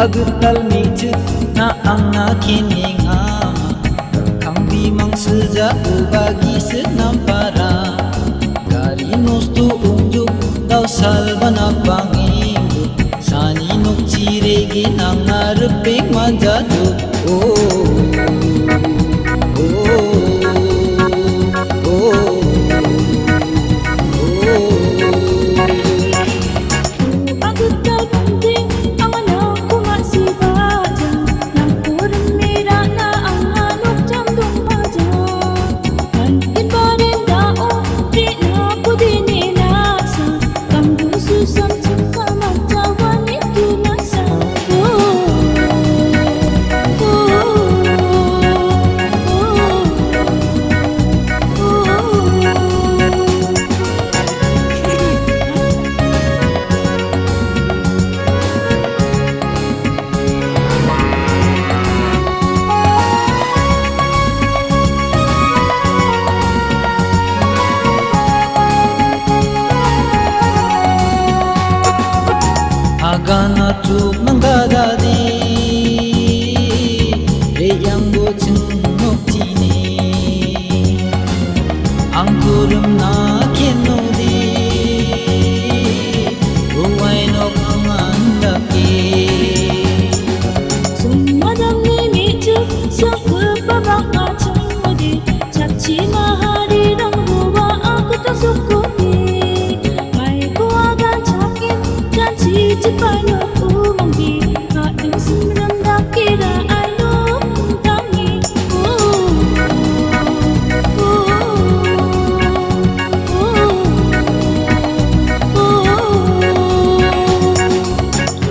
Agutal micu na ang nakining ama kang bimang seja ubagi senam para Karinos tuunjuk daw salba na panginggo Saninok cirege nang nareping manjaju Agana tuk manggadadi Reyang boceng nokcini Angkurum na kenodi Ruwai nok angandaki Sumadam ni micu sakupabang acung mudi Caci mahari rang buwa aku tak sukuni Mai ku akan cakin janji Jepano ku manggi Kadang sembilan dak kira alo tangi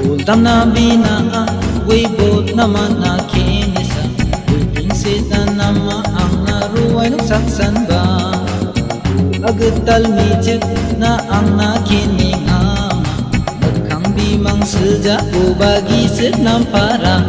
Utam na bina Weibot naman na kinisa Uting seta nama ang naruway ng saksan ba Agutal mijik na ang nakining ama Magkang bimang seja ubagi senam para